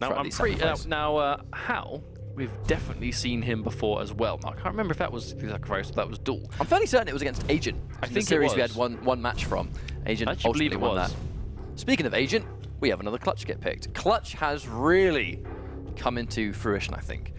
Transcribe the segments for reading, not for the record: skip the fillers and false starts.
Now, I'm pretty... Hal, we've definitely seen him before as well. I can't remember if that was the sacrifice or that was DueL. I'm fairly certain it was against Agent. I think series it was. we had one match from. Agent I actually believe ultimately it won was. that. Speaking of Agent, we have another Clutch get picked. Clutch has really come into fruition, I think.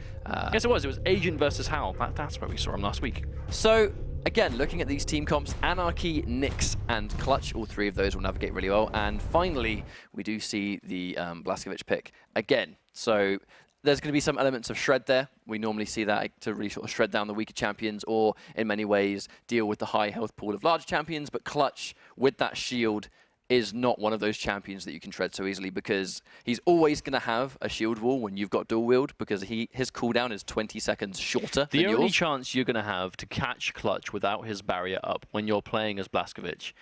Yes, it was. It was Agent versus Hal. That's where we saw him last week. So, again, looking at these team comps, Anarchy, Nyx, and Clutch, all three of those will navigate really well. And finally, we do see the Blazkowicz pick again. So, there's going to be some elements of shred there. We normally see that to really sort of shred down the weaker champions or, in many ways, deal with the high health pool of large champions. But Clutch, with that shield, is not one of those champions that you can shred so easily because he's always going to have a shield wall when you've got dual wield because his cooldown is 20 seconds shorter than yours. The only chance you're going to have to catch Clutch without his barrier up when you're playing as Blazkowicz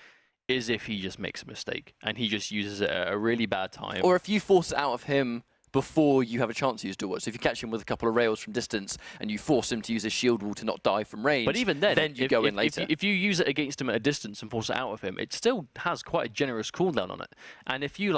is if he just makes a mistake and he just uses it at a really bad time. Or if you force it out of him before you have a chance to use dual wield. So if you catch him with a couple of rails from distance and you force him to use his shield wall to not die from range, but even then you go in later. If you use it against him at a distance and force it out of him, it still has quite a generous cooldown on it. And if you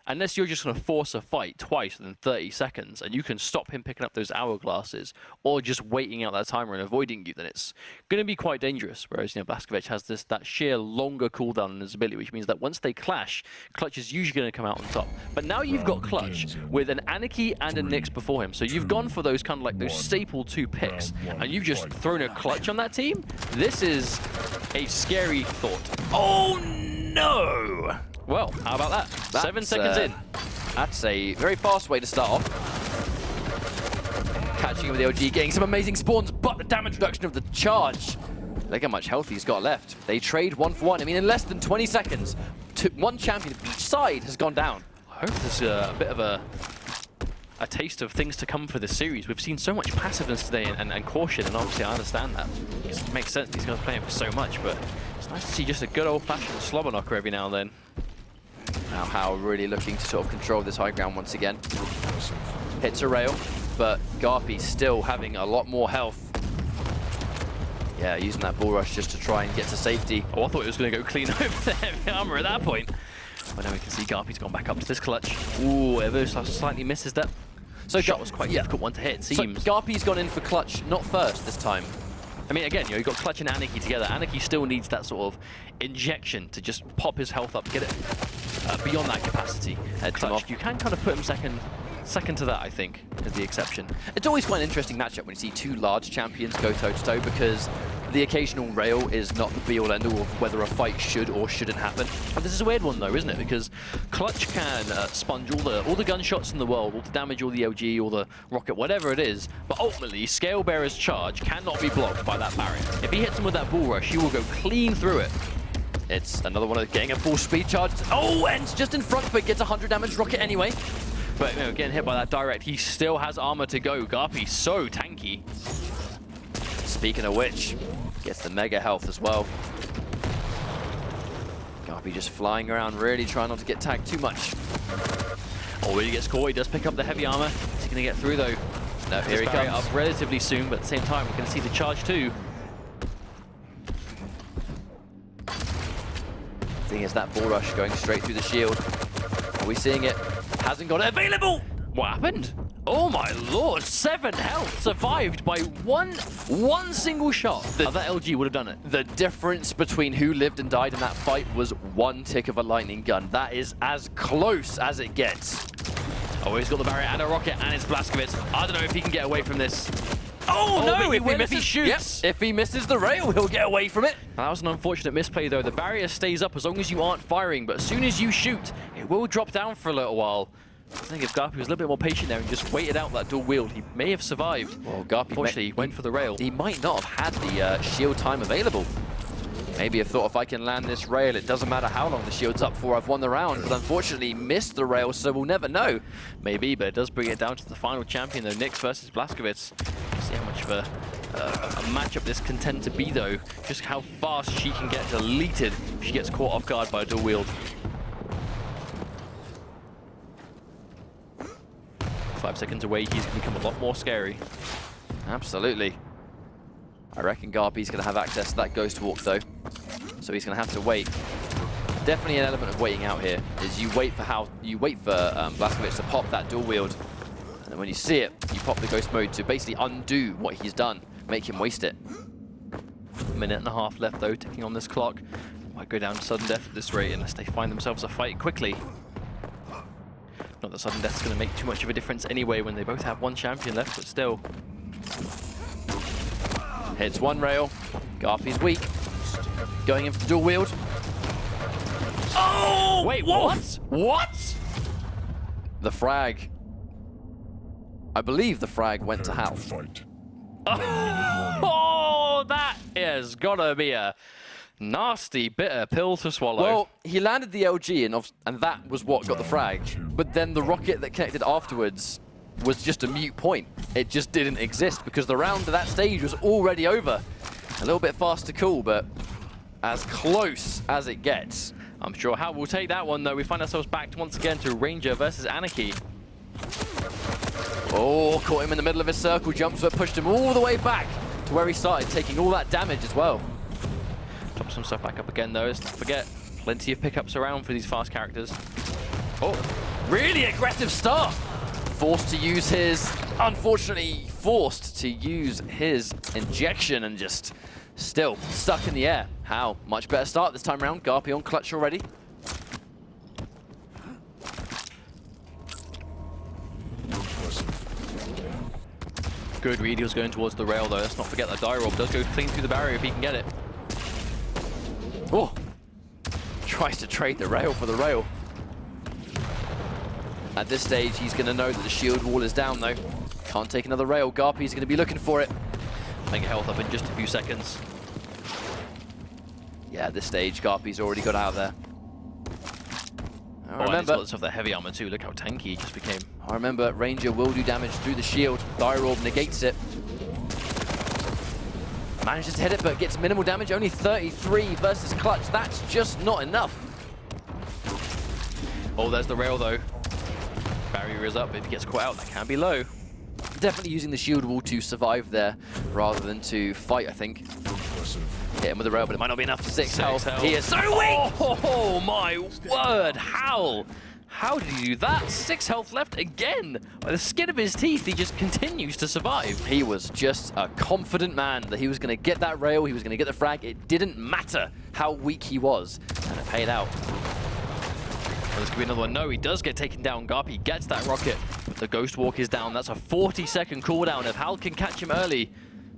unless you're just going to force a fight twice within 30 seconds and you can stop him picking up those hourglasses or just waiting out that timer and avoiding you, then it's going to be quite dangerous. Whereas, Blazkowicz has that sheer longer cooldown on his ability, which means that once they clash, Clutch is usually going to come out on top. But now you've got Clutch with an Anarchy and a Nyx before him. So you've gone for those kind of like those staple two picks and you've just thrown a Clutch on that team. This is a scary thought. Oh no! Well, how about that? 7 seconds in. That's a very fast way to start off. Catching him with the LG, getting some amazing spawns, but the damage reduction of the charge. Look how much health he's got left. They trade 1 for 1. I mean, in less than 20 seconds, one champion of each side has gone down. I hope there's a bit of a taste of things to come for this series. We've seen so much passiveness today and caution, and obviously I understand that. It makes sense, these guys are playing for so much, but it's nice to see just a good old-fashioned slobber knocker every now and then. Now Hal really looking to sort of control this high ground once again. Hits a rail, but GaRpY still having a lot more health. Yeah, using that bull rush just to try and get to safety. Oh, I thought it was going to go clean over the heavy armor at that point. But now we can see GaRpY's gone back up to this Clutch. Ooh, ever slightly misses that. So shot was quite a difficult one to hit, it seems. So GaRpY's gone in for Clutch, not first this time. I mean, again, you've got Clutch and Anarchy together. Anarchy still needs that sort of injection to just pop his health up, get it beyond that capacity. Clutch, you can kind of put him second to that, I think, is the exception. It's always quite an interesting matchup when you see two large champions go toe-to-toe because the occasional rail is not the be-all end-all of whether a fight should or shouldn't happen. But this is a weird one, though, isn't it? Because Clutch can sponge all the gunshots in the world, all the damage, all the LG, all the rocket, whatever it is, but ultimately, Scalebearer's charge cannot be blocked by that barrier. If he hits him with that bull rush, he will go clean through it. It's another one of getting a full speed charge. Oh, and just in front, but gets 100 damage rocket anyway. But getting hit by that direct, he still has armor to go. GaRpY so tanky. Speaking of which, gets the mega health as well. GaRpY just flying around, really trying not to get tagged too much. Oh, he gets caught. He does pick up the heavy armor. Is he going to get through though? No, here he comes. Up relatively soon, but at the same time, we're going to see the charge too. Thing is that bull rush going straight through the shield. Are we seeing it? Hasn't got it available! What happened? Oh my lord, 7 health survived by one single shot. That LG would have done it. The difference between who lived and died in that fight was 1 tick of a lightning gun. That is as close as it gets. Oh, he's got the barrier and a rocket, and it's Blazkowicz. I don't know if he can get away from this. Oh no, if he shoots. Yep. If he misses the rail, he'll get away from it. That was an unfortunate misplay though. The barrier stays up as long as you aren't firing, but as soon as you shoot, it will drop down for a little while. I think if GaRpY was a little bit more patient there and just waited out that dual wield, he may have survived. Well, GaRpY unfortunately went for the rail. He might not have had the shield time available. Maybe have thought if I can land this rail, it doesn't matter how long the shield's up for, I've won the round, but unfortunately missed the rail, so we'll never know. Maybe, but it does bring it down to the final champion though, Nyx versus Blazkowicz. See how much of a matchup this can tend to be though. Just how fast she can get deleted if she gets caught off guard by a dual wield. 5 seconds away, he's going to become a lot more scary. Absolutely. I reckon GaRpY's going to have access to that ghost walk though, so he's going to have to wait. definitely an element of waiting out here. Is you wait for Blazkowicz to pop that dual wield, and then when you see it, you pop the ghost mode to basically undo what he's done, make him waste it. A minute and a half left though, ticking on this clock. Might go down to sudden death at this rate unless they find themselves a fight quickly. Not that sudden death's going to make too much of a difference anyway when they both have one champion left, but still. Hits one rail. GaRpY's weak. Going in for the dual wield. Oh! Wait, what? What? The frag. I believe the frag went to Hal. Oh, that is gotta be a nasty, bitter pill to swallow. Well, he landed the LG and that was what got the frag. But then the rocket that connected afterwards was just a mute point. It just didn't exist because the round to that stage was already over. A little bit fast to call, but as close as it gets. I'm sure Hal will take that one, though. We find ourselves back once again to Ranger versus Anarchy. Oh, caught him in the middle of his circle. Jumps but pushed him all the way back to where he started, taking all that damage as well. Drops himself back up again, though. Let's not forget, plenty of pickups around for these fast characters. Oh, really aggressive start. Forced to use his, unfortunately forced to use his injection and just still stuck in the air. How? Much better start this time around. GaRpY on clutch already. Good read. He was going towards the rail, though. Let's not forget that DueL does go clean through the barrier if he can get it. Oh! Tries to trade the rail for the rail. At this stage, he's going to know that the shield wall is down, though. Can't take another rail. GaRpY's going to be looking for it. Mega health up in just a few seconds. Yeah, at this stage, GaRpY's already got out of there. Oh, remember, he's got the heavy armor too. Look how tanky he just became. I remember Ranger will do damage through the shield. DueL negates it. Manages to hit it, but gets minimal damage. Only 33 versus clutch. That's just not enough. Oh, there's the rail though. Barrier is up. If he gets caught out, that can be low. Definitely using the shield wall to survive there rather than to fight, I think. Hit him with the rail, but it might not be enough for 6 health. He is so weak! Oh my word, Hal! How did he do that? 6 health left again. By the skin of his teeth, he just continues to survive. He was just a confident man that he was going to get that rail, he was going to get the frag. It didn't matter how weak he was, and it paid out. Well, this could be another one. No, he does get taken down. GaRpY gets that rocket, but the Ghost Walk is down. That's a 40-second cooldown. If Hal can catch him early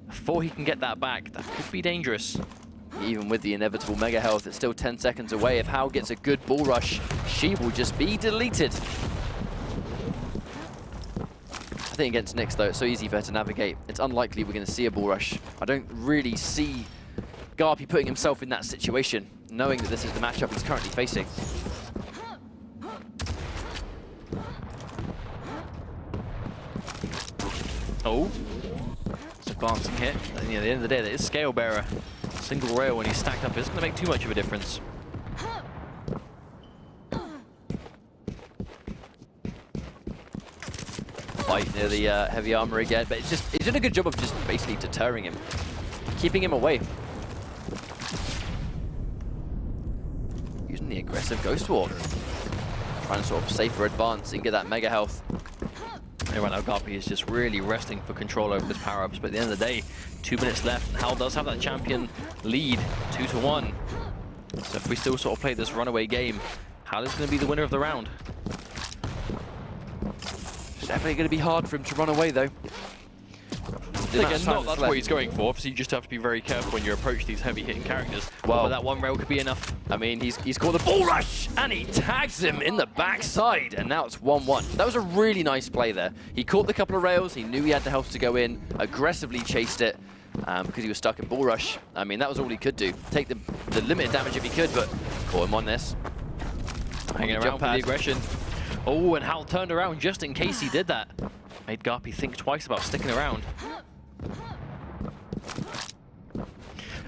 before he can get that back, that could be dangerous. Even with the inevitable mega health, it's still 10 seconds away. If Hal gets a good bull rush, she will just be deleted. I think against Nyx, though, it's so easy for her to navigate. It's unlikely we're going to see a bull rush. I don't really see GaRpY putting himself in that situation, knowing that this is the matchup he's currently facing. Oh, it's a glancing hit. And, at the end of the day, that is Scale Bearer. Single rail when he's stacked up isn't going to make too much of a difference. Fight near the heavy armor again, but he's done a good job of just basically deterring him, keeping him away. Using the aggressive Ghost Walk, trying to sort of safer advance and get that mega health. And right now, GaRpY is just really resting for control over his power-ups, but at the end of the day, 2 minutes left, and Hal does have that champion lead, 2-1. So if we still sort of play this runaway game, Hal is going to be the winner of the round. It's definitely going to be hard for him to run away, though. Again, not that's what he's going for. Obviously, you just have to be very careful when you approach these heavy-hitting characters. Well, that one rail could be enough. I mean, he's caught the bull rush, and he tags him in the backside, and now it's 1-1. That was a really nice play there. He caught the couple of rails, he knew he had the health to go in, aggressively chased it, because he was stuck in bull rush. I mean, that was all he could do. Take the limited damage if he could, but caught him on this. Hanging around for the aggression. Oh, and Hal turned around just in case he did that. Made GaRpY think twice about sticking around.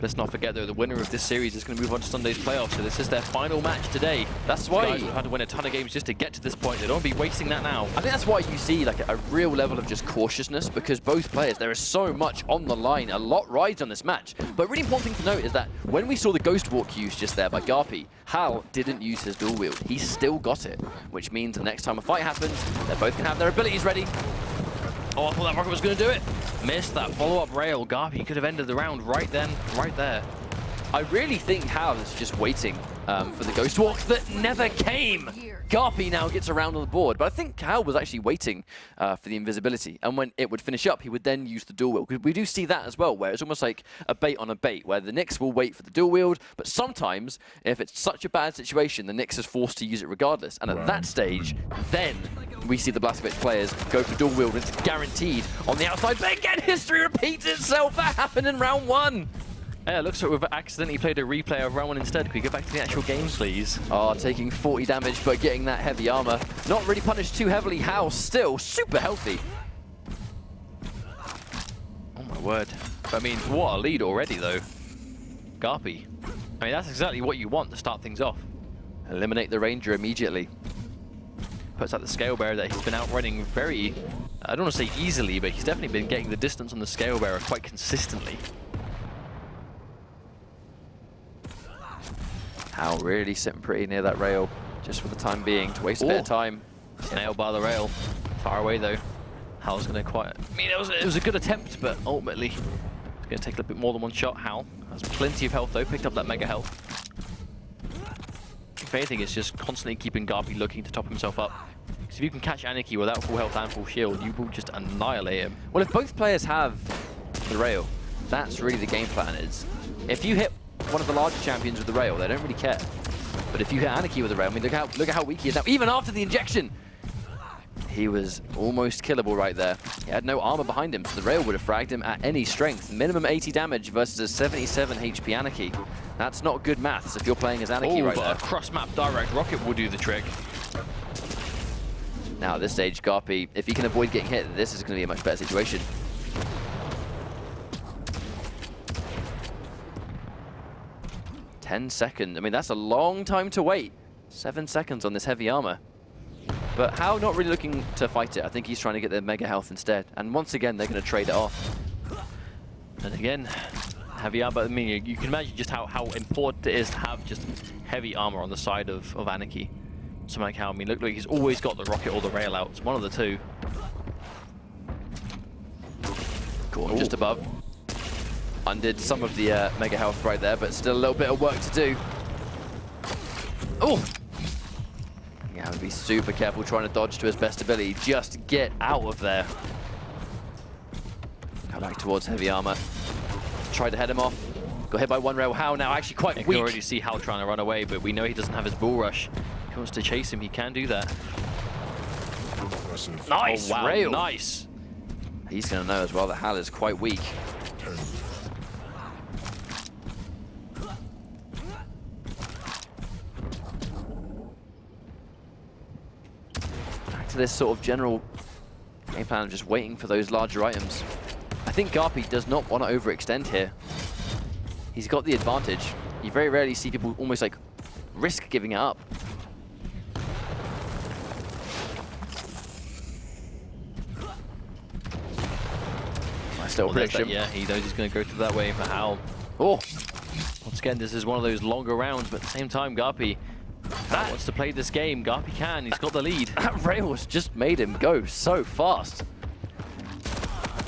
Let's not forget, though, the winner of this series is going to move on to Sunday's playoffs, so this is their final match today. That's why Guys have had to win a ton of games just to get to this point. They don't want to be wasting that now. I think that's why you see like a real level of just cautiousness, because both players, there is so much on the line. A lot rides on this match. But really important thing to note is that when we saw the Ghost Walk used just there by GaRpY, Hal didn't use his dual wield. He still got it, which means the next time a fight happens, they both can have their abilities ready. Oh, I thought that rocket was going to do it. Missed that follow-up rail. GaRpY could have ended the round right then, right there. I really think Hal is just waiting for the Ghost Walk that never came. GaRpY now gets around on the board, but I think Hal was actually waiting for the invisibility. And when it would finish up, he would then use the dual wield. We do see that as well, where it's almost like a bait on a bait, where the Nyx will wait for the dual wield, but sometimes, if it's such a bad situation, the Nyx is forced to use it regardless. And at that stage, then we see the Blaskovic players go for dual wield, and it's guaranteed on the outside. But again, history repeats itself. That happened in round 1. Yeah, it looks like we've accidentally played a replay of round 1 instead. Can we get back to the actual game, please? Oh, taking 40 damage, but getting that heavy armor. Not really punished too heavily. Hal still super healthy. Oh my word. I mean, what a lead already, though. GaRpY. I mean, that's exactly what you want to start things off. Eliminate the Ranger immediately. Puts out the Scale Bearer that he's been outrunning very, I don't want to say easily, but he's definitely been getting the distance on the Scale Bearer quite consistently. Hal really sitting pretty near that rail, just for the time being, to waste a bit of time. Nailed by the rail. Far away, though. Hal's going to quite... I mean, it was a good attempt, but ultimately, it's going to take a little bit more than one shot. Hal has plenty of health, though. Picked up that mega health. If anything, it's just constantly keeping GaRpY looking to top himself up. Because if you can catch Anarchy without full health and full shield, you will just annihilate him. Well, if both players have the rail, that's really the game plan is. If you hit one of the larger champions with the rail, they don't really care. But if you hit Anarchy with the rail, I mean, look at how weak he is now. Even after the injection, he was almost killable right there. He had no armor behind him, so the rail would have fragged him at any strength. Minimum 80 damage versus a 77 HP Anarchy. That's not good maths if you're playing as Anarchy right there. Cross-map direct rocket will do the trick. Now at this stage, GaRpY, if he can avoid getting hit, this is going to be a much better situation. $10 seconds. I mean, that's a long time to wait. 7 seconds on this heavy armor. But Hal not really looking to fight it. I think he's trying to get their mega health instead. And once again, they're going to trade it off. And again, heavy armor. I mean, you can imagine just how important it is to have just heavy armor on the side of Anarchy. Something like Hal. I mean, look, he's always got the rocket or the rail out. It's one of the two. Cool, just above. Undid some of the mega health right there, but still a little bit of work to do. Oh! You have to be super careful trying to dodge to his best ability. Just get out of there. Go back towards heavy armor. Tried to head him off. Got hit by one rail. Hal now actually quite weak. You can already see Hal trying to run away, but we know he doesn't have his bull rush. If he wants to chase him, he can do that. Nice, oh, wow, rail. Nice. He's going to know as well that Hal is quite weak. Back to this sort of general game plan of just waiting for those larger items. I think GaRpY does not want to overextend here. He's got the advantage. You very rarely see people almost like risk giving it up. Nice little prediction. Yeah, he knows he's going to go through that way for Hal. Oh! Once again, this is one of those longer rounds, but at the same time, GaRpY wants to play this game. GaRpY can. He's got the lead. That rail has just made him go so fast.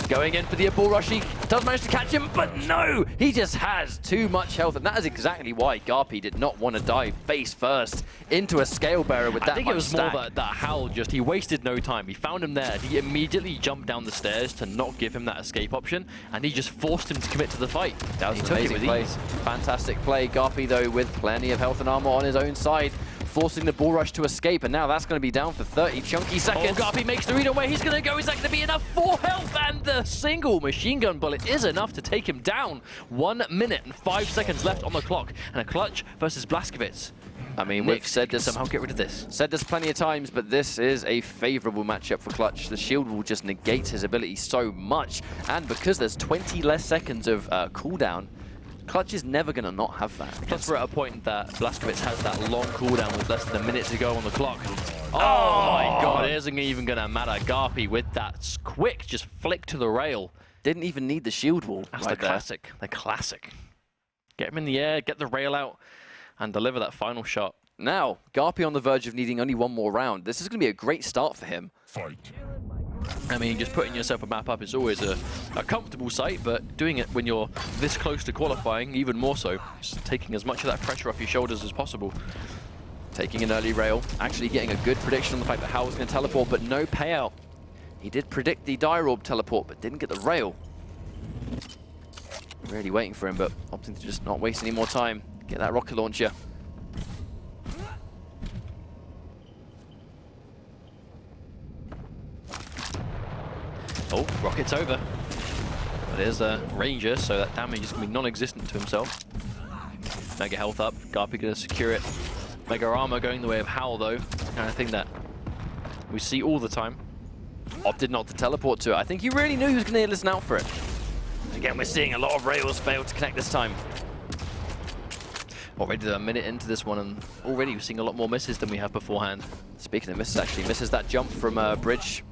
Going in for the bull rush, he does manage to catch him, but no! He just has too much health, and that is exactly why GaRpY did not want to dive face first into a scale bearer with that much I think it was stack. more that Hal just, he wasted no time. He found him there. He immediately jumped down the stairs to not give him that escape option, and he just forced him to commit to the fight. That was an amazing play. Fantastic play. GaRpY, though, with plenty of health and armor on his own side, forcing the bull rush to escape, and now that's going to be down for 30 chunky seconds. Oh, GaRpY makes the read away. He's going to go. Is that going to be enough? 4 health, and the single machine gun bullet is enough to take him down. 1 minute and 5 seconds left on the clock, and a Clutch versus Blaskovic. I mean, we've said this, somehow get rid of this. Said this plenty of times, but this is a favorable matchup for Clutch. The shield will just negate his ability so much, and because there's 20 less seconds of cooldown, Clutch is never going to not have that. Plus, we're at a point that Blazkowicz has that long cooldown with less than a minute to go on the clock. Oh my god, it isn't even going to matter. GaRpY with that quick just flick to the rail. Didn't even need the shield wall. That's right the classic. The classic. Get him in the air, get the rail out, and deliver that final shot. Now, GaRpY on the verge of needing only one more round. This is going to be a great start for him. Fight. I mean, just putting yourself a map up is always a comfortable sight, but doing it when you're this close to qualifying, even more so. Just taking as much of that pressure off your shoulders as possible. Taking an early rail, actually getting a good prediction on the fact that Hal was going to teleport, but no payout. He did predict the Dire Orb teleport, but didn't get the rail. Really waiting for him, but opting to just not waste any more time. Get that rocket launcher. Oh, rocket's over. But there's a Ranger, so that damage is going to be non-existent to himself. Mega health up, GaRpY going to secure it. Mega armor going the way of Howl, though. Kind of thing that we see all the time. Opted not to teleport to it. I think he really knew he was going to listen out for it. Again, we're seeing a lot of rails fail to connect this time. Already a minute into this one, and already we're seeing a lot more misses than we have beforehand. Speaking of misses, actually, misses that jump from bridge.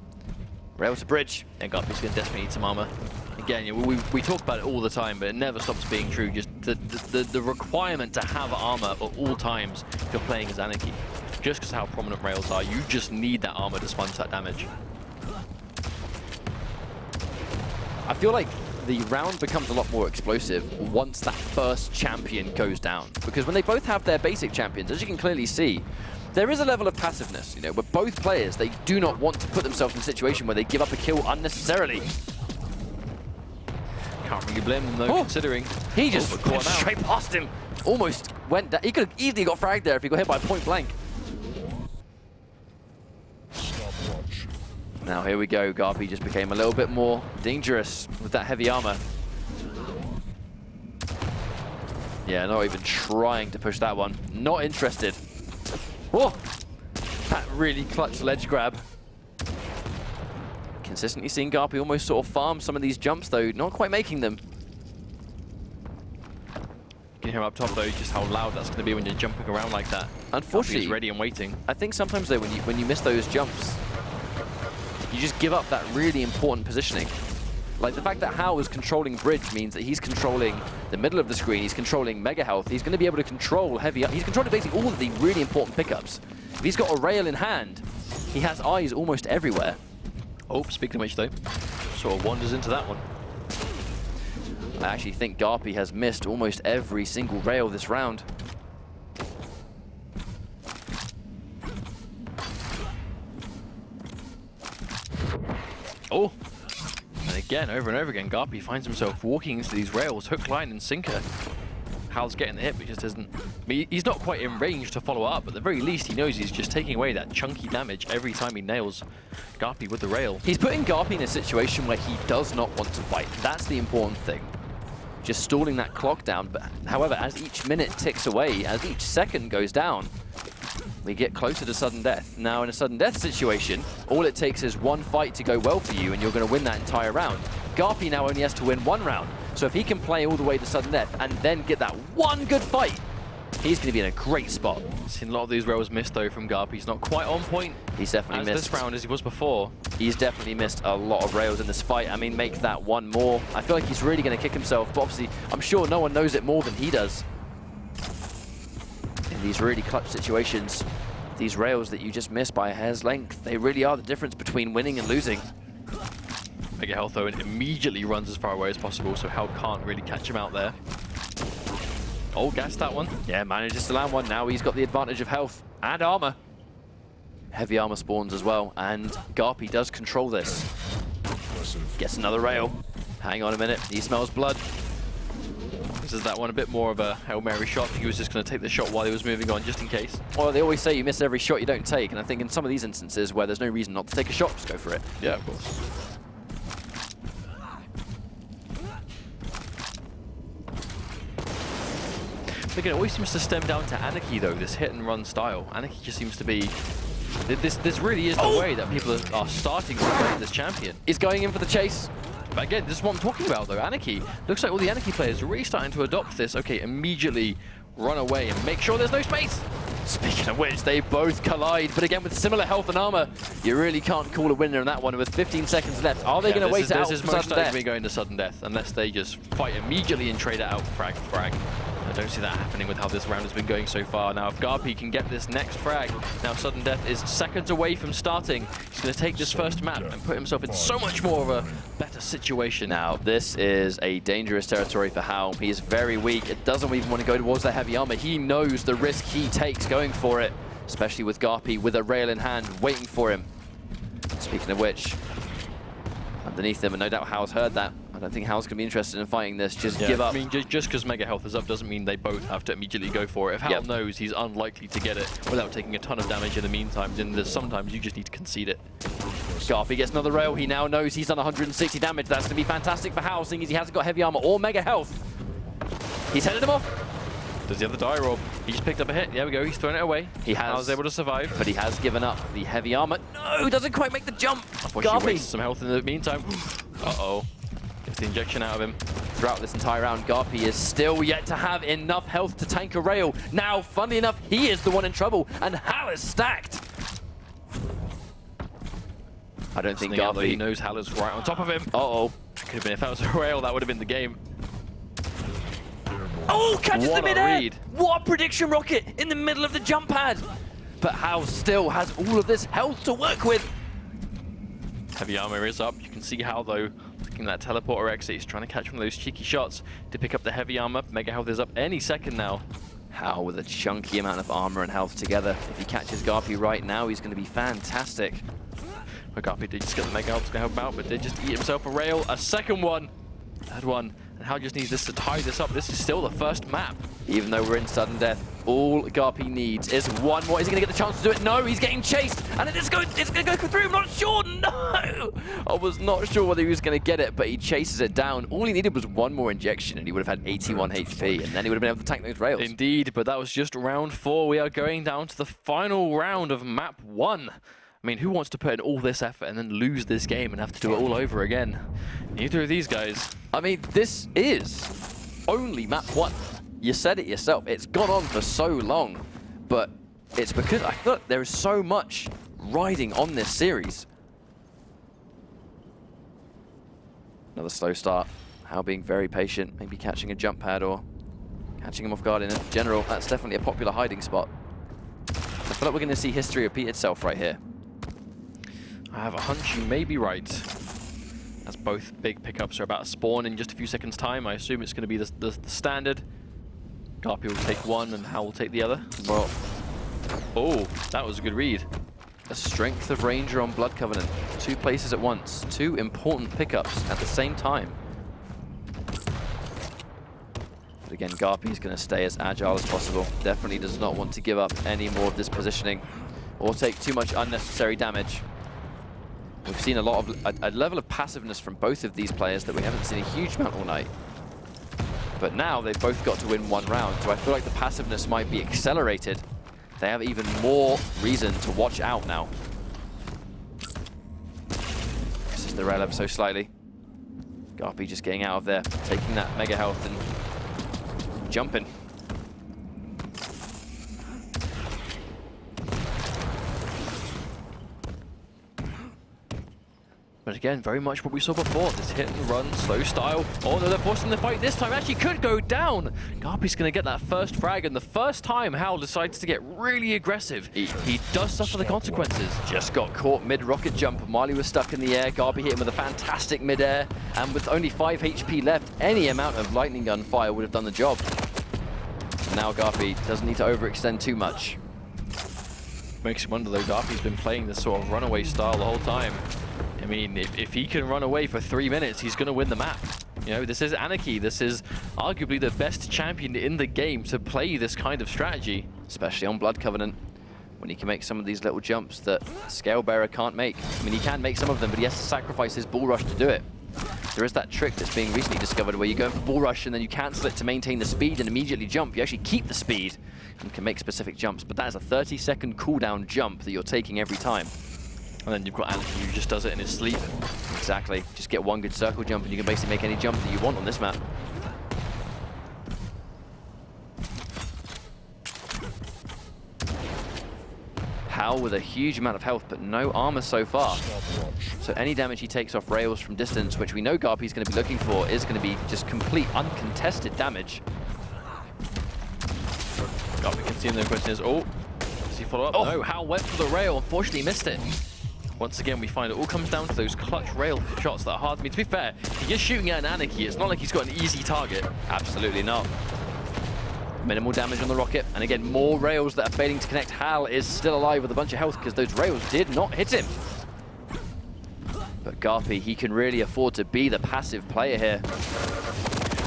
Rail to bridge. And GaRpY's going to desperately need some armor. Again, we talk about it all the time, but it never stops being true. Just the requirement to have armor at all times if you're playing as Anarchy. Just because how prominent rails are, you just need that armor to sponge that damage. I feel like the round becomes a lot more explosive once that first champion goes down. Because when they both have their basic champions, as you can clearly see, there is a level of passiveness, you know, where both players, they do not want to put themselves in a situation where they give up a kill unnecessarily. Can't really blame them though, considering He just went straight past him. Almost went down. He could have easily got fragged there if he got hit by point blank. Stopwatch. Now here we go. GaRpY just became a little bit more dangerous with that heavy armor. Yeah, not even trying to push that one. Not interested. Oh, that really clutch ledge grab. Consistently seeing GaRpY almost sort of farm some of these jumps, though, not quite making them. You can hear up top, though, just how loud that's going to be when you're jumping around like that. Unfortunately, he's ready and waiting. I think sometimes, though, when you miss those jumps, you just give up that really important positioning. Like, the fact that Hal is controlling bridge means that he's controlling the middle of the screen, he's controlling mega health, he's going to be able to control heavy... He's controlling basically all of the really important pickups. If he's got a rail in hand, he has eyes almost everywhere. Oh, speaking of which, though, sort of wanders into that one. I actually think GaRpY has missed almost every single rail this round. Oh! And again, over and over again, GaRpY finds himself walking into these rails, hook, line, and sinker. Hal's getting the hit, but he just isn't... I mean, he's not quite in range to follow up, but at the very least, he knows he's just taking away that chunky damage every time he nails GaRpY with the rail. He's putting GaRpY in a situation where he does not want to fight. That's the important thing. Just stalling that clock down, but however, as each minute ticks away, as each second goes down, we get closer to sudden death. Now, in a sudden death situation, all it takes is one fight to go well for you, and you're going to win that entire round. GaRpY now only has to win one round, so if he can play all the way to sudden death and then get that one good fight, he's going to be in a great spot. Seen a lot of these rails missed, though, from GaRpY. He's not quite on point He's definitely missed. this round as he was before. He's definitely missed a lot of rails in this fight. I mean, make that one more. I feel like he's really going to kick himself, but obviously, I'm sure no one knows it more than he does. In these really clutch situations, these rails that you just miss by a hair's length, they really are the difference between winning and losing. Mega health, though, and immediately runs as far away as possible, so Hal can't really catch him out there. Oh, gassed that one. Yeah, manages to land one. Now he's got the advantage of health and armor. Heavy armor spawns as well, and GaRpY does control this. Impressive. Gets another rail. Hang on a minute, he smells blood. This is that one a bit more of a Hail Mary shot. He was just going to take the shot while he was moving on, just in case. Well, they always say you miss every shot you don't take, and I think in some of these instances where there's no reason not to take a shot, just go for it. Yeah, of course. Again, it always seems to stem down to Anarchy, though, this hit-and-run style. Anarchy just seems to be... This really is the way that people are starting to play this champion. He's going in for the chase. But again, this is what I'm talking about though. Anarchy. Looks like all the Anarchy players are really starting to adopt this. Okay, immediately run away and make sure there's no space. Speaking of which, they both collide, but again with similar health and armor, you really can't call a winner in that one. With 15 seconds left, are they going to wait it out This is for most sudden likely death? going to sudden death, unless they just fight immediately and trade it out frag for frag. I don't see that happening with how this round has been going so far. Now, if GaRpY can get this next frag, now sudden death is seconds away from starting. He's going to take this first map and put himself in so much more of a better situation. Now, this is a dangerous territory for Helm. He is very weak. It doesn't even want to go towards that heavy armor. He knows the risk he takes going for it, especially with GaRpY with a rail in hand, waiting for him. Speaking of which, underneath him, and no doubt Hal's heard that. I don't think Hal's going to be interested in fighting this. Just give up. I mean, just because Mega Health is up doesn't mean they both have to immediately go for it. If Hal knows he's unlikely to get it without taking a ton of damage in the meantime, then there's sometimes you just need to concede it. GaRpY gets another rail. He now knows he's done 160 damage. That's going to be fantastic for Hal, seeing as he hasn't got heavy armor or Mega Health. He's headed him off. Does the other die, Rob? He just picked up a hit. There we go. He's thrown it away. He has. Hal's able to survive. But he has given up the heavy armor. No, doesn't quite make the jump. GaRpY wastes some health in the meantime. Uh-oh. Gets the injection out of him. Throughout this entire round, GaRpY is still yet to have enough health to tank a rail. Now, funnily enough, he is the one in trouble, and Hal is stacked. I don't think GaRpY... He knows Hal is right on top of him. Uh-oh. Could have been, if that was a rail, that would have been the game. Oh, catches the midair! Read. What a prediction rocket in the middle of the jump pad! But Hal still has all of this health to work with. Heavy armor is up. You can see Hal, though, looking at that teleporter exit. He's trying to catch one of those cheeky shots to pick up the heavy armor. Mega Health is up any second now. Hal with a chunky amount of armor and health together. If he catches GaRpY right now, he's going to be fantastic. But GaRpY did just get the Mega Health to help him out, but did just eat himself a rail. A second one. Third one. And Hal just needs this to tie this up. This is still the first map. Even though we're in sudden death, all GaRpY needs is one more. Is he going to get the chance to do it? No, he's getting chased. And it's going to go through. I'm not sure. No! I was not sure whether he was going to get it, but he chases it down. All he needed was one more injection, and he would have had 81 HP, and then he would have been able to tank those rails. Indeed, but that was just round 4. We are going down to the final round of map 1. I mean, who wants to put in all this effort and then lose this game and have to do it all over again? Neither of these guys. I mean, this is only map 1. You said it yourself. It's gone on for so long, but it's because I feel like there is so much riding on this series. Another slow start. Hal being very patient, maybe catching a jump pad or catching him off guard in general. That's definitely a popular hiding spot. I feel like we're going to see history repeat itself right here. I have a hunch you may be right. As both big pickups are about to spawn in just a few seconds' time, I assume it's going to be the standard. GaRpY will take one and Hal will take the other. Well, oh, that was a good read. a strength of Ranger on Blood Covenant. 2 places at once. 2 important pickups at the same time. But again, GaRpY is going to stay as agile as possible. Definitely does not want to give up any more of this positioning or take too much unnecessary damage. We've seen a lot of a level of passiveness from both of these players that we haven't seen a huge amount all night. But now they've both got to win 1 round, so I feel like the passiveness might be accelerated. They have even more reason to watch out now. This is the rail ever so slightly. GaRpY just getting out of there, taking that mega health and jumping. But again, very much what we saw before. This hit and run, slow style. Oh no, they're forcing the fight this time. Actually could go down. GaRpY's going to get that first frag, and the first time Hal decides to get really aggressive, he does suffer the consequences. Just got caught mid-rocket jump. Marley was stuck in the air. GaRpY hit him with a fantastic mid-air. And with only 5 HP left, any amount of lightning gun fire would have done the job. Now GaRpY doesn't need to overextend too much. Makes you wonder though, GaRpY's been playing this sort of runaway style the whole time. I mean, if he can run away for 3 minutes, he's going to win the map. You know, this is Anarchy. This is arguably the best champion in the game to play this kind of strategy. Especially on Blood Covenant, when he can make some of these little jumps that Scalebearer can't make. I mean, he can make some of them, but he has to sacrifice his bull rush to do it. There is that trick that's being recently discovered where you go for bull rush and then you cancel it to maintain the speed and immediately jump. You actually keep the speed and can make specific jumps, but that is a 30-second cooldown jump that you're taking every time. And then you've got Anarchy who just does it in his sleep. Exactly. Just get one good circle jump and you can basically make any jump that you want on this map. Hal with a huge amount of health, but no armor so far. So any damage he takes off rails from distance, which we know GaRpY is going to be looking for, is going to be just complete uncontested damage. GaRpY can see him. The question is, does he follow up? Oh. No, Hal went for the rail. Unfortunately, missed it. Once again, we find it all comes down to those clutch rail shots that are hard. I mean, to be fair, he is shooting at an Anarchy. It's not like he's got an easy target. Absolutely not. Minimal damage on the rocket, and again, more rails that are failing to connect. Hal is still alive with a bunch of health because those rails did not hit him. But GaRpY, he can really afford to be the passive player here.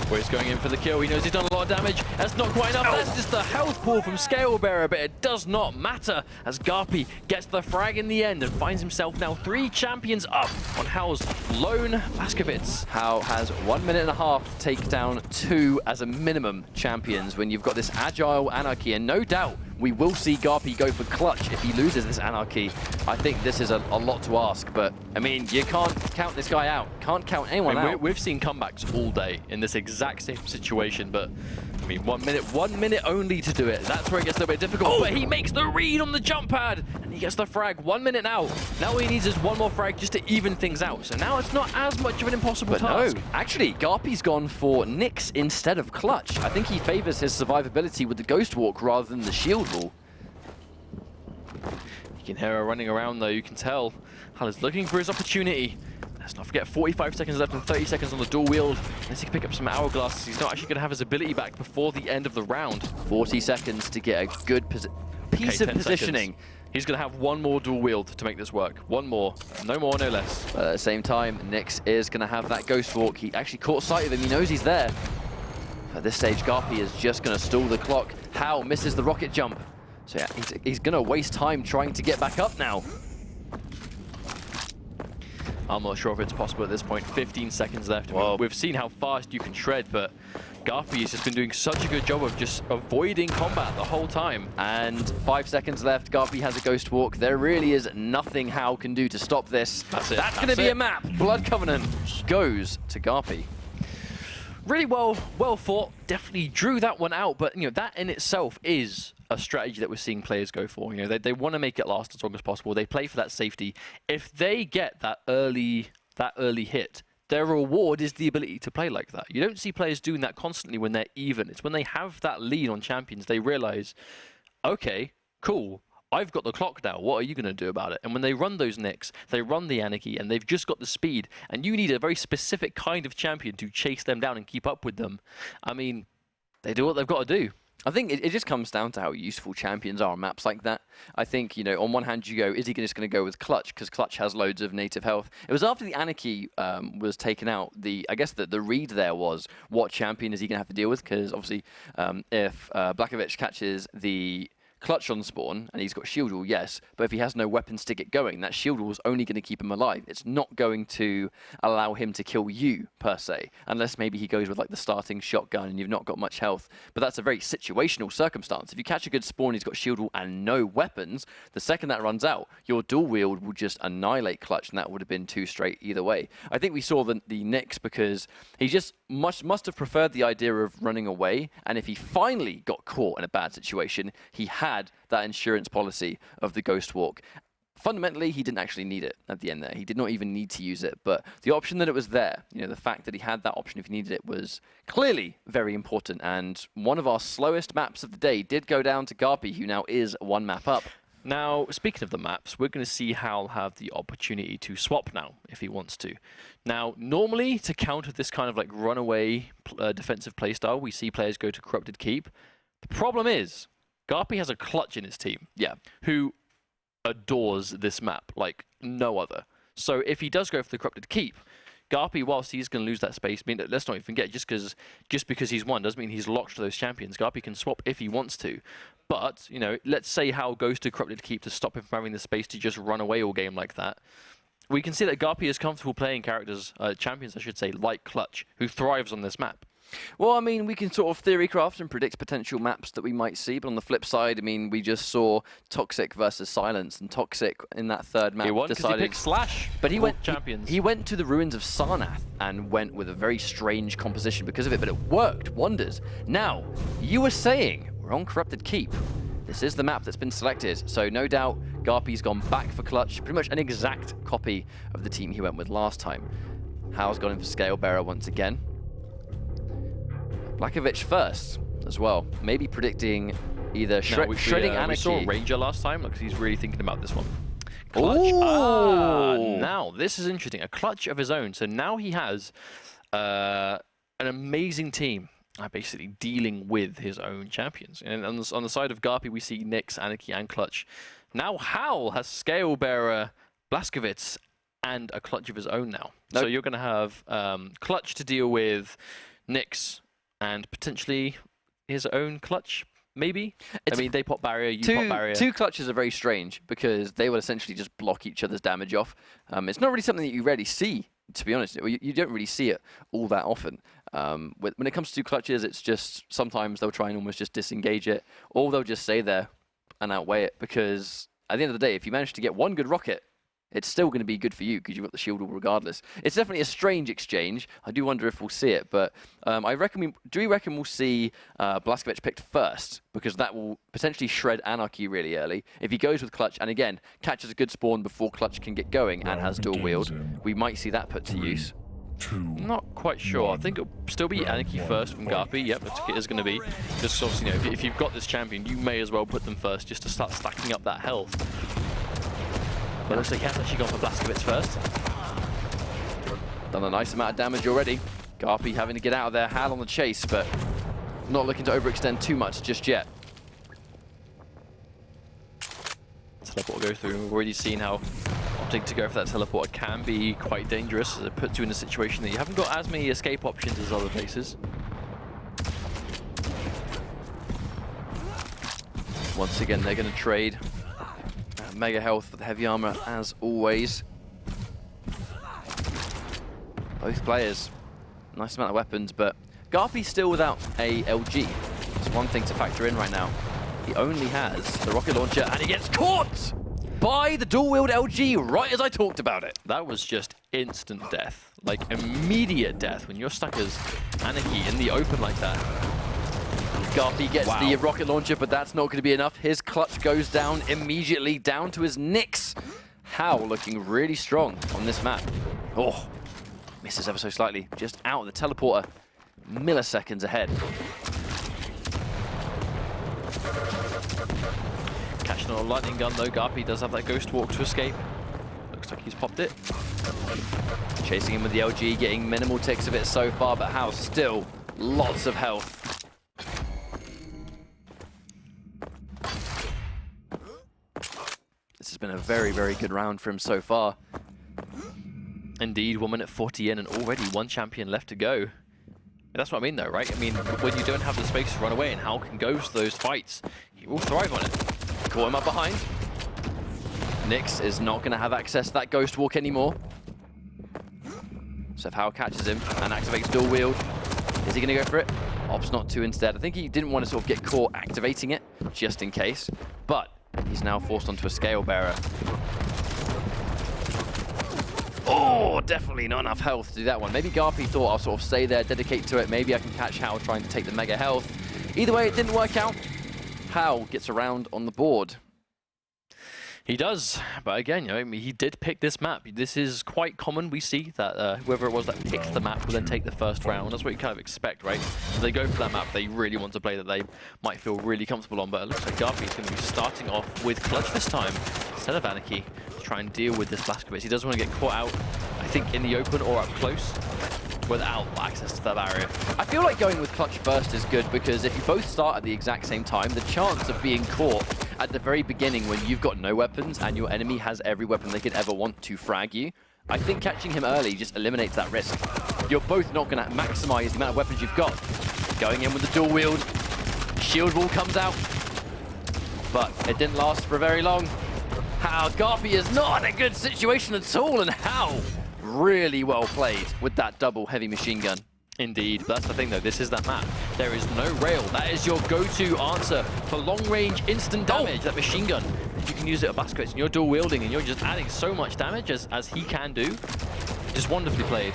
Where he's going in for the kill. He knows he's done a lot of damage. That's not quite enough. That's just the health pool from Scalebearer, but it does not matter as GaRpY gets the frag in the end and finds himself now 3 champions up on Hal's lone Blazkowicz. Hal has 1.5 minutes to take down 2 as a minimum champions when you've got this agile Anarchy, and no doubt we will see GaRpY go for clutch if he loses this Anarchy. I think this is a lot to ask, but I mean, you can't count this guy out. Can't count anyone out. We've seen comebacks all day in this exact same situation, but I mean, 1 minute only to do it. That's where it gets a little bit difficult. But he makes the read on the jump pad, and he gets the frag. 1 minute now. Now all he needs is one more frag just to even things out. So now it's not as much of an impossible task. No, actually, GaRpY's gone for Nyx instead of clutch. I think he favors his survivability with the Ghost Walk rather than the shield wall. You can hear her running around though. You can tell Hal is looking for his opportunity. Let's not forget 45 seconds left and 30 seconds on the dual wield. Unless he can pick up some hourglasses, he's not actually going to have his ability back before the end of the round. 40 seconds to get a good piece of 10 positioning. seconds. He's going to have one more dual wield to make this work. One more. No more, no less. But at the same time, Nyx is going to have that Ghost Walk. He actually caught sight of him. He knows he's there. At this stage, GaRpY is just going to stall the clock. Hal misses the rocket jump. So yeah, he's going to waste time trying to get back up now. I'm not sure if it's possible at this point. 15 seconds left. Well, we've seen how fast you can shred, but GaRpY has just been doing such a good job of just avoiding combat the whole time. And 5 seconds left. GaRpY has a Ghost Walk. There really is nothing Hal can do to stop this. That's it. That's going to be a map. Blood Covenant goes to GaRpY. Really well fought. Definitely drew that one out, but you know that in itself is a strategy that we're seeing players go for. You know, they want to make it last as long as possible. They play for that safety. If they get that early hit, their reward is the ability to play like that. You don't see players doing that constantly when they're even. It's when they have that lead on champions, they realize, okay, cool, I've got the clock now. What are you going to do about it? And when they run those Nyx, they run the Anarchy, and they've just got the speed, and you need a very specific kind of champion to chase them down and keep up with them. I mean, they do what they've got to do. I think it just comes down to how useful champions are on maps like that. I think, you know, on one hand you go, is he just going to go with Clutch? Because Clutch has loads of native health. It was after the Anarchy was taken out, I guess the read there was, what champion is he going to have to deal with? Because obviously, if Blazkowicz catches the Clutch on spawn, and he's got shield wall, yes, but if he has no weapons to get going, that shield wall is only going to keep him alive. It's not going to allow him to kill you, per se, unless maybe he goes with like the starting shotgun and you've not got much health. But that's a very situational circumstance. If you catch a good spawn, he's got shield wall and no weapons, the second that runs out, your dual wield will just annihilate Clutch, and that would have been 2 straight either way. I think we saw the Nyx because he just must have preferred the idea of running away, and if he finally got caught in a bad situation, he had that insurance policy of the Ghost Walk. Fundamentally, he didn't actually need it at the end there. He did not even need to use it, but the option that it was there, you know, the fact that he had that option if he needed it was clearly very important, and one of our slowest maps of the day did go down to GaRpY, who now is 1 map up. Now, speaking of the maps, we're going to see Hal have the opportunity to swap now, if he wants to. Now, normally, to counter this kind of like runaway defensive playstyle, we see players go to Corrupted Keep. The problem is, GaRpY has a Clutch in his team, who adores this map like no other. So if he does go for the Corrupted Keep, GaRpY, whilst he's going to lose that space, I mean, let's not even forget, just because he's won doesn't mean he's locked to those champions. GaRpY can swap if he wants to. But, you know, let's say Hal goes to Corrupted Keep to stop him from having the space to just run away all game like that. We can see that GaRpY is comfortable playing characters, champions I should say, like Clutch, who thrives on this map. Well, I mean, we can sort of theory craft and predict potential maps that we might see, but on the flip side, I mean, we just saw Toxic versus Silence, and Toxic in that third map He won because he picked Slash. but he went champions. He went to the ruins of Sarnath and went with a very strange composition because of it, but it worked wonders. Now, you were saying we're on Corrupted Keep. This is the map that's been selected, so no doubt GaRpY's gone back for Clutch, pretty much an exact copy of the team he went with last time. Hao's gone in for Scalebearer once again. Blaskovic first as well, maybe predicting either shredding Anarchy. We saw Ranger last time, because he's really thinking about this one. Clutch. Now, this is interesting. A Clutch of his own. So now he has an amazing team. Basically dealing with his own champions. And on the side of GaRpY, we see Nyx, Anarchy, and Clutch. Now Hao has Scalebearer, Blaskovic, and a Clutch of his own now. Nope. So you're going to have Clutch to deal with, Nyx, and potentially his own Clutch, maybe? I mean, they pop barrier, you pop barrier. Two Clutches are very strange because they will essentially just block each other's damage off. It's not really something that you rarely see, to be honest. You don't really see it all that often. When it comes to Clutches, it's just sometimes they'll try and almost just disengage it, or they'll just stay there and outweigh it, because at the end of the day, if you manage to get one good rocket, it's still going to be good for you because you've got the shield wall regardless. It's definitely a strange exchange. I do wonder if we'll see it, but I reckon we'll see Blaskovic picked first, because that will potentially shred Anarchy really early. If he goes with Clutch and again catches a good spawn before Clutch can get going and has dual wield, we might see that put to use. Not quite sure. I think it'll still be Anarchy first from GaRpY. Yep, it is going to be. Just obviously, you know, if you've got this champion, you may as well put them first just to start stacking up that health. But looks like he has actually gone for Blaskovic first. Done a nice amount of damage already. GaRpY having to get out of there, Hal on the chase, but not looking to overextend too much just yet. Teleport will go through. We've already seen how opting to go for that teleporter can be quite dangerous, as it puts you in a situation that you haven't got as many escape options as other places. Once again, they're going to trade. Mega health for the heavy armor, as always. Both players, nice amount of weapons, but GaRpY's still without a LG. It's one thing to factor in right now. He only has the rocket launcher, and he gets caught by the dual-wield LG right as I talked about it. That was just instant death, like immediate death when you're stuck as Anarchy in the open like that. GaRpY gets the rocket launcher, but that's not going to be enough. His Clutch goes down immediately, down to his Nyx. Hao looking really strong on this map. Oh, misses ever so slightly, just out of the teleporter, milliseconds ahead. Catching on a lightning gun though, GaRpY does have that ghost walk to escape. Looks like he's popped it. Chasing him with the LG, getting minimal ticks of it so far, but Hao still lots of health. This has been a very, very good round for him so far. Indeed, 1 minute 40 in and already one champion left to go. That's what I mean though, right? I mean, when you don't have the space to run away and Hao can go to those fights, he will thrive on it. Caught him up behind. Nyx is not going to have access to that ghost walk anymore. So if Hao catches him and activates dual wield, is he going to go for it? Opts not to instead. I think he didn't want to sort of get caught activating it, just in case. But he's now forced onto a Scalebearer. Oh, definitely not enough health to do that one. Maybe GaRpY thought I'll sort of stay there, dedicate to it. Maybe I can catch Hao trying to take the mega health. Either way, it didn't work out. Hao gets around on the board. He does, but again, you know, I mean, he did pick this map. This is quite common. We see that whoever it was that picked the map will then take the first round. That's what you kind of expect, right? If they go for that map, they really want to play that they might feel really comfortable on. But it looks like GaRpY is going to be starting off with Clutch this time instead of Anarchy to try and deal with this Blaskovic. He doesn't want to get caught out, I think, in the open or up close without access to that barrier. I feel like going with Clutch first is good, because if you both start at the exact same time, the chance of being caught at the very beginning when you've got no weapons and your enemy has every weapon they could ever want to frag you, I think catching him early just eliminates that risk. You're both not going to maximize the amount of weapons you've got. Going in with the dual wield, shield wall comes out, but it didn't last for very long. Hao, GaRpY is not in a good situation at all, and Hao really well played with that double heavy machine gun. Indeed, but that's the thing though, this is that map. There is no rail. That is your go-to answer for long-range instant damage, that machine gun. You can use it at Blazkowicz and you're dual wielding and you're just adding so much damage as he can do. Just wonderfully played.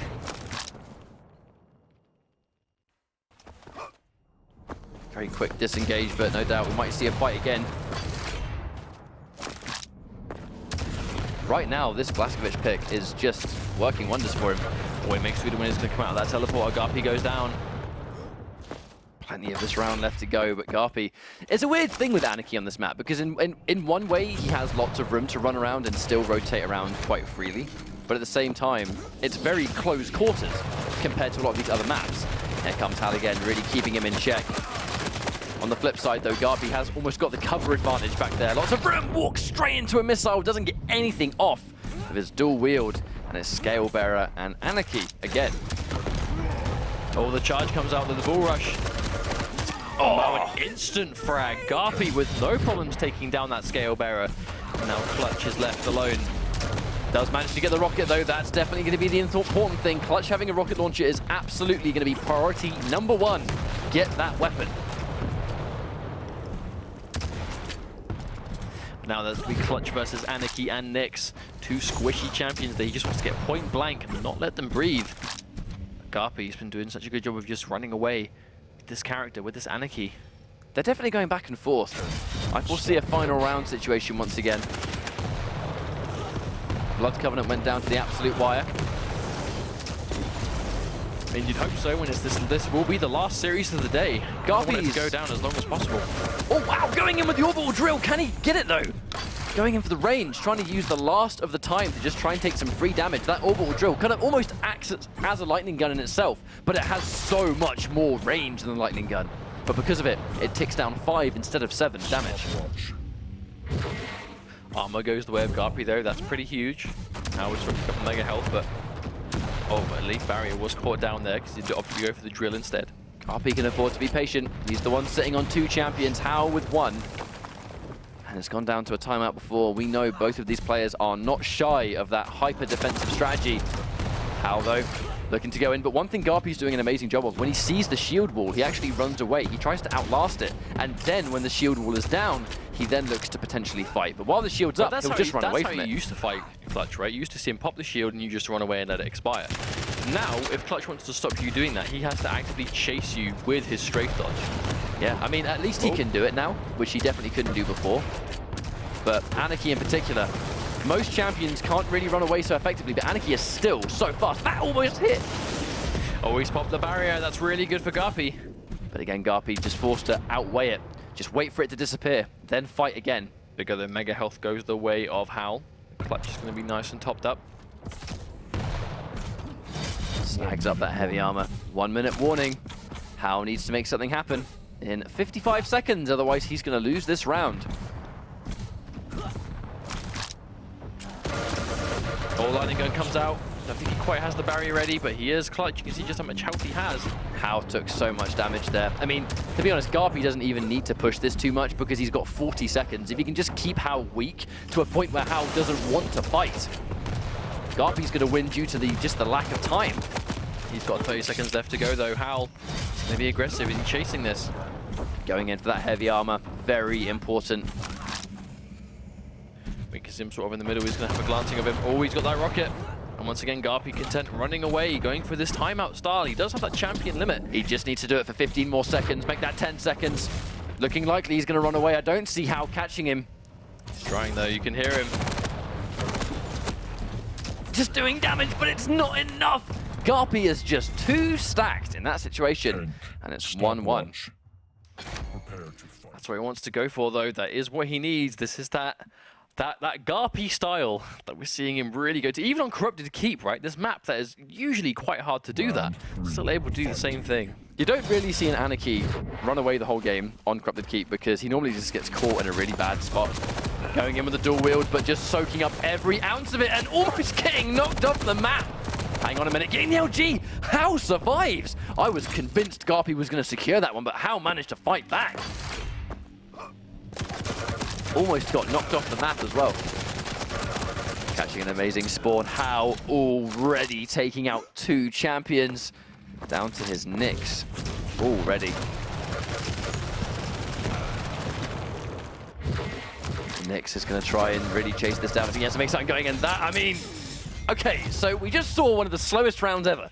Very quick disengage, but no doubt we might see a fight again. Right now, this Blazkowicz pick is just working wonders for him. Boy, makes Sweden when he's going to come out of that teleporter. GaRpY goes down. Plenty of this round left to go, but GaRpY... It's a weird thing with Anarchy on this map, because in one way, he has lots of room to run around and still rotate around quite freely. But at the same time, it's very close quarters compared to a lot of these other maps. Here comes Hal again, really keeping him in check. On the flip side, though, GaRpY has almost got the cover advantage back there. Lots of room, walks straight into a missile, doesn't get anything off of his dual wield, and his Scale Bearer and Anarchy again. Oh, the charge comes out with the bull rush. Oh, an instant frag. GaRpY with no problems taking down that Scale Bearer. Now Clutch is left alone. Does manage to get the rocket, though. That's definitely going to be the important thing. Clutch having a rocket launcher is absolutely going to be priority #1. Get that weapon. Now there's going to be Clutch versus Anarchy and Nyx. Two squishy champions that he just wants to get point blank and not let them breathe. GaRpY's been doing such a good job of just running away with this character, with this Anarchy. They're definitely going back and forth. I foresee a final round situation once again. Blood Covenant went down to the absolute wire. I mean, you'd hope so when it's this will be the last series of the day. GaRpY's go down as long as possible. Oh wow, going in with the orbital drill. Can he get it though? Going in for the range, trying to use the last of the time to just try and take some free damage. That orbital drill kind of almost acts as a lightning gun in itself, but it has so much more range than the lightning gun. But because of it, it ticks down 5 instead of 7 damage. Armor goes the way of GaRpY though, that's pretty huge. Now we're sort of got mega health, but at least barrier was caught down there because he opted to go for the drill instead. GaRpY can afford to be patient. He's the one sitting on 2 champions, Hal with 1. And it's gone down to a timeout before. We know both of these players are not shy of that hyper-defensive strategy. Hal, though, looking to go in. But one thing GaRpY's doing an amazing job of, when he sees the shield wall, he actually runs away. He tries to outlast it. And then when the shield wall is down, he then looks to potentially fight. But while the shield's up, he'll just run away from it. That's how you used to fight Clutch, right? You used to see him pop the shield and you just run away and let it expire. Now, if Clutch wants to stop you doing that, he has to actively chase you with his strafe dodge. Yeah, I mean, at least he can do it now, which he definitely couldn't do before. But Anarchy in particular, most champions can't really run away so effectively, but Anarchy is still so fast. That almost hit! Oh, he's popped the barrier. That's really good for GaRpY. But again, GaRpY just forced to outweigh it. Just wait for it to disappear, then fight again. Bigger than mega health goes the way of Hal. Clutch is going to be nice and topped up. Snags up that heavy armor. 1 minute warning. Hal needs to make something happen in 55 seconds, otherwise he's going to lose this round. Oh, lightning gun comes out. I don't think he quite has the barrier ready, but he is Clutch. You can see just how much health he has. Hal took so much damage there. I mean, to be honest, GaRpY doesn't even need to push this too much because he's got 40 seconds. If he can just keep Hal weak to a point where Hal doesn't want to fight, GaRpY's going to win due to just the lack of time. He's got 30 seconds left to go, though. Hal is going to be aggressive in chasing this. Going in for that heavy armor, very important. We can see him sort of in the middle. He's going to have a glancing of him. Oh, he's got that rocket. And once again, GaRpY content running away, going for this timeout style. He does have that champion limit. He just needs to do it for 15 more seconds, make that 10 seconds. Looking likely he's going to run away. I don't see Hal catching him. He's trying, though. You can hear him. Just doing damage, but it's not enough. GaRpY is just too stacked in that situation, and it's 1-1. That's what he wants to go for, though. That is what he needs. This is that GaRpY style that we're seeing him really go to. Even on Corrupted Keep, right? This map that is usually quite hard to do that. Still able to do the same thing. You don't really see an Anarchy run away the whole game on Corrupted Keep because he normally just gets caught in a really bad spot. Going in with the dual wield, but just soaking up every ounce of it and almost getting knocked off the map. Hang on a minute, getting the LG. Hal survives. I was convinced GaRpY was going to secure that one, but Hal managed to fight back. Almost got knocked off the map as well. Catching an amazing spawn. Hal already taking out 2 champions. down to his Nyx already. Nyx is going to try and really chase this down. I think he has to make something going, and that, I mean... Okay, so we just saw one of the slowest rounds ever.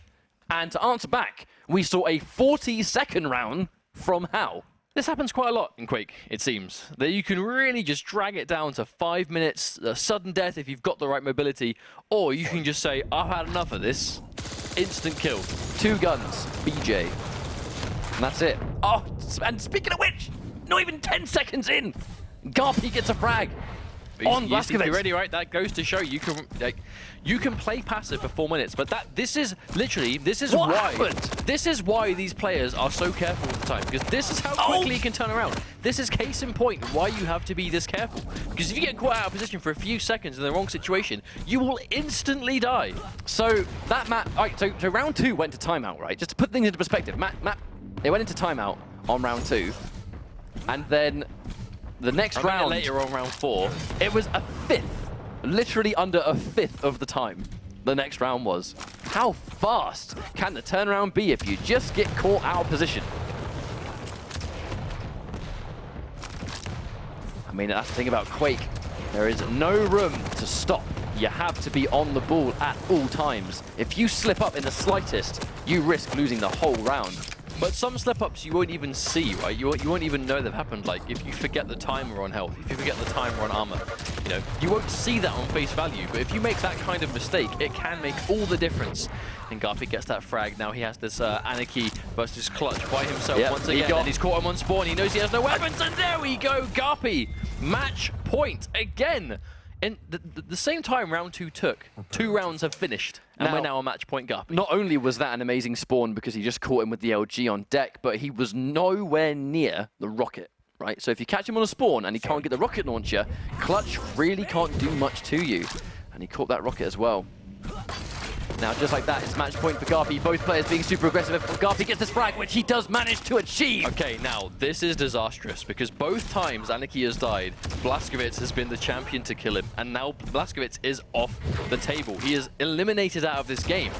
And to answer back, we saw a 40-second round from How. This happens quite a lot in Quake, it seems. That you can really just drag it down to 5 minutes, sudden death if you've got the right mobility, or you can just say, I've had enough of this. Instant kill. 2 guns, BJ. And that's it. Oh, and speaking of which, not even 10 seconds in, GaRpY gets a frag. On Blazkowicz. You're ready, right? That goes to show you can play passive for 4 minutes, but this is why these players are so careful all the time, because this is how quickly you can turn around. This is case in point why you have to be this careful, because if you get caught out of position for a few seconds in the wrong situation, you will instantly die. So that so round 2 went to timeout, right? Just to put things into perspective, they went into timeout on round 2, and then the next round later on round 4, it was a fifth, literally under a fifth of the time the next round was. How fast can the turnaround be if you just get caught out of position? I mean, that's the thing about Quake. There is no room to stop. You have to be on the ball at all times. If you slip up in the slightest, you risk losing the whole round. But some slip-ups you won't even see, right? You won't even know they've happened. Like, if you forget the timer on health, if you forget the timer on armor, you won't see that on face value. But if you make that kind of mistake, it can make all the difference. And GaRpY gets that frag. Now he has this Anarchy versus Clutch by himself once again. And he's caught him on spawn. He knows he has no weapons, and there we go, GaRpY. Match point again. In the same time round 2 took, 2 rounds have finished, and we're now on match point GaRpY. Not only was that an amazing spawn because he just caught him with the LG on deck, but he was nowhere near the rocket, right? So if you catch him on a spawn and he can't get the rocket launcher, Clutch really can't do much to you. And he caught that rocket as well. Now, just like that, it's match point for GaRpY. Both players being super aggressive. GaRpY gets this frag, which he does manage to achieve. Okay, now, this is disastrous, because both times Anarchy has died, Blazkowicz has been the champion to kill him, and now Blazkowicz is off the table. He is eliminated out of this game.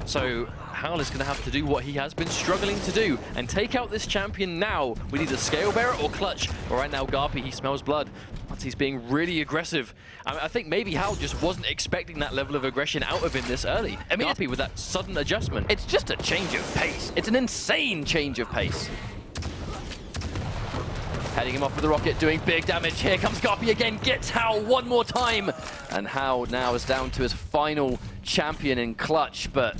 So, Howl is going to have to do what he has been struggling to do, and take out this champion now. We need a Scale Bearer or Clutch. But right now, GaRpY, he smells blood. But he's being really aggressive. I think maybe Howl just wasn't expecting that level of aggression out of him this early. I mean, GaRpY with that sudden adjustment. It's just a change of pace. It's an insane change of pace. Heading him off with the rocket, doing big damage. Here comes GaRpY again, gets Howl one more time. And Howl now is down to his final champion in Clutch, but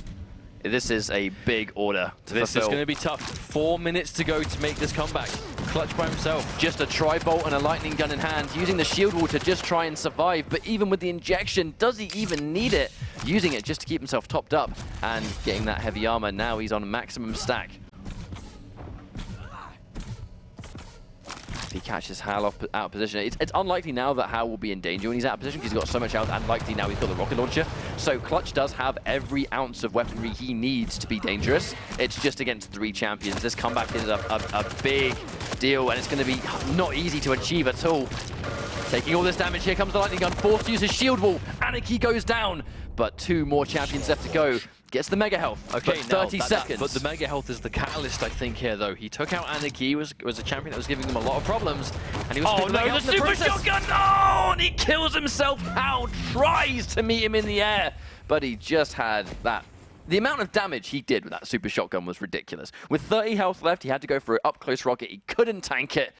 this is a big order to fulfill. This is going to be tough. 4 minutes to go to make this comeback. Clutch by himself. Just a tri-bolt and a lightning gun in hand, using the shield wall to just try and survive. But even with the injection, does he even need it? Using it just to keep himself topped up and getting that heavy armor. Now he's on maximum stack. If he catches Hal out of position, it's unlikely now that Hal will be in danger when he's out of position because he's got so much health, and likely now he's got the rocket launcher. So Clutch does have every ounce of weaponry he needs to be dangerous. It's just against 3 champions. This comeback is a big deal, and it's going to be not easy to achieve at all. Taking all this damage, here comes the lightning gun, forced to use his shield wall. Anarchy goes down, but 2 more champions left to go. Gets the mega health. Okay, 30 seconds. But the mega health is the catalyst, I think, here, though. He took out Anarchy, was a champion that was giving him a lot of problems, and he was oh no, the super shotgun! No! And he kills himself. Hal tries to meet him in the air, but he just had that. The amount of damage he did with that super shotgun was ridiculous. With 30 health left, he had to go for an up-close rocket. He couldn't tank it,